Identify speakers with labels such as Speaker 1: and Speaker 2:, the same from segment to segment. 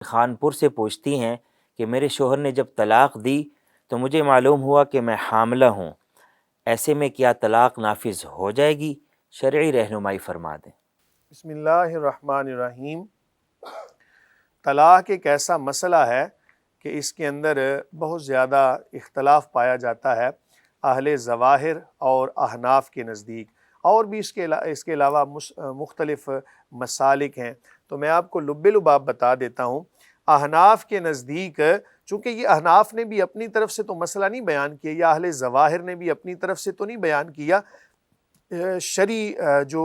Speaker 1: خانپور سے پوچھتی ہیں کہ میرے شوہر نے جب طلاق دی تو مجھے معلوم ہوا کہ میں حاملہ ہوں، ایسے میں کیا طلاق نافذ ہو جائے گی؟ شرعی رہنمائی فرما دیں۔
Speaker 2: بسم اللہ الرحمن الرحیم۔ طلاق ایک ایسا مسئلہ ہے کہ اس کے اندر بہت زیادہ اختلاف پایا جاتا ہے اہل ظواہر اور احناف کے نزدیک، اور بھی اس کے علاوہ مختلف مسالک ہیں، تو میں آپ کو لب لباب بتا دیتا ہوں۔ احناف کے نزدیک، چونکہ یہ احناف نے بھی اپنی طرف سے تو مسئلہ نہیں بیان کیا، یا اہل ظواہر نے بھی اپنی طرف سے تو نہیں بیان کیا، شرعی جو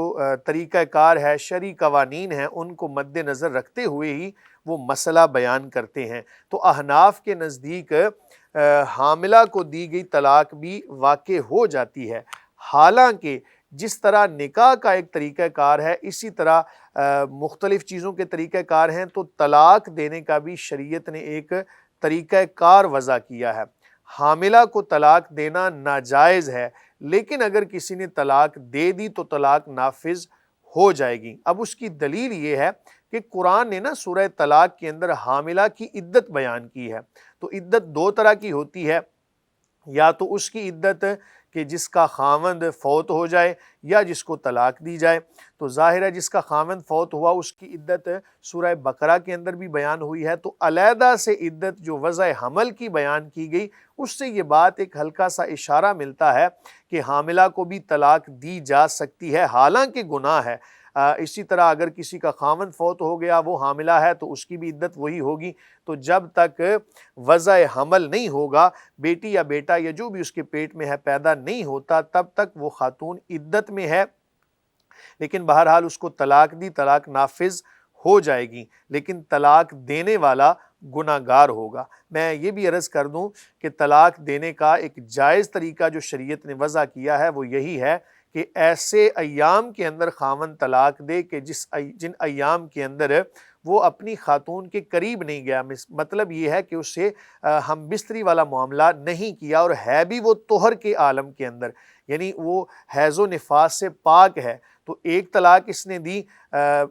Speaker 2: طریقہ کار ہے، شرعی قوانین ہیں، ان کو مد نظر رکھتے ہوئے ہی وہ مسئلہ بیان کرتے ہیں۔ تو احناف کے نزدیک حاملہ کو دی گئی طلاق بھی واقع ہو جاتی ہے، حالانکہ جس طرح نکاح کا ایک طریقہ کار ہے، اسی طرح مختلف چیزوں کے طریقہ کار ہیں، تو طلاق دینے کا بھی شریعت نے ایک طریقہ کار وضع کیا ہے۔ حاملہ کو طلاق دینا ناجائز ہے، لیکن اگر کسی نے طلاق دے دی تو طلاق نافذ ہو جائے گی۔ اب اس کی دلیل یہ ہے کہ قرآن نے سورہ طلاق کے اندر حاملہ کی عدت بیان کی ہے۔ تو عدت دو طرح کی ہوتی ہے، یا تو اس کی عدت کہ جس کا خاوند فوت ہو جائے، یا جس کو طلاق دی جائے۔ تو ظاہر ہے جس کا خاوند فوت ہوا اس کی عدت سورہ بقرہ کے اندر بھی بیان ہوئی ہے، تو علیحدہ سے عدت جو وضع حمل کی بیان کی گئی، اس سے یہ بات ایک ہلکا سا اشارہ ملتا ہے کہ حاملہ کو بھی طلاق دی جا سکتی ہے، حالانکہ گناہ ہے۔ اسی طرح اگر کسی کا خاوند فوت ہو گیا، وہ حاملہ ہے، تو اس کی بھی عدت وہی ہوگی۔ تو جب تک وضع حمل نہیں ہوگا، بیٹی یا بیٹا یا جو بھی اس کے پیٹ میں ہے پیدا نہیں ہوتا، تب تک وہ خاتون عدت میں ہے، لیکن بہرحال اس کو طلاق دی، طلاق نافذ ہو جائے گی، لیکن طلاق دینے والا گناہگار ہوگا۔ میں یہ بھی عرض کر دوں کہ طلاق دینے کا ایک جائز طریقہ جو شریعت نے وضع کیا ہے وہ یہی ہے کہ ایسے ایام کے اندر خاوند طلاق دے کہ جن ایام کے اندر وہ اپنی خاتون کے قریب نہیں گیا، مطلب یہ ہے کہ اس سے ہم بستری والا معاملہ نہیں کیا، اور ہے بھی وہ طہر کے عالم کے اندر، یعنی وہ حیض و نفاس سے پاک ہے۔ تو ایک طلاق اس نے دی،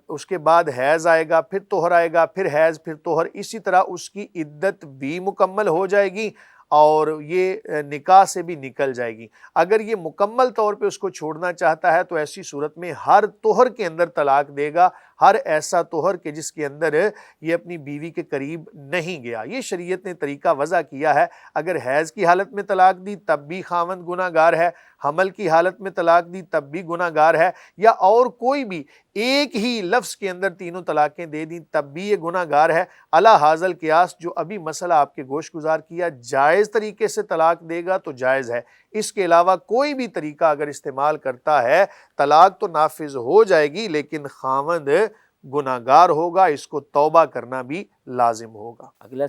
Speaker 2: اس کے بعد حیض آئے گا، پھر طہر آئے گا، پھر حیض، پھر طہر، اسی طرح اس کی عدت بھی مکمل ہو جائے گی اور یہ نکاح سے بھی نکل جائے گی۔ اگر یہ مکمل طور پہ اس کو چھوڑنا چاہتا ہے تو ایسی صورت میں ہر طہر کے اندر طلاق دے گا، ہر ایسا طہر کہ جس کے اندر یہ اپنی بیوی کے قریب نہیں گیا۔ یہ شریعت نے طریقہ وضع کیا ہے۔ اگر حیض کی حالت میں طلاق دی تب بھی خاوند گناہ گار ہے، حمل کی حالت میں طلاق دی تب بھی گناہ گار ہے، یا اور کوئی بھی ایک ہی لفظ کے اندر تینوں طلاقیں دے دیں تب بھی یہ گناہ گار ہے۔ علی ھذا القیاس، جو ابھی مسئلہ آپ کے گوش گزار کیا، جائز طریقے سے طلاق دے گا تو جائز ہے، اس کے علاوہ کوئی بھی طریقہ اگر استعمال کرتا ہے، طلاق تو نافذ ہو جائے گی لیکن خاوند گناہ گار ہوگا، اس کو توبہ کرنا بھی لازم ہوگا۔
Speaker 1: اگلا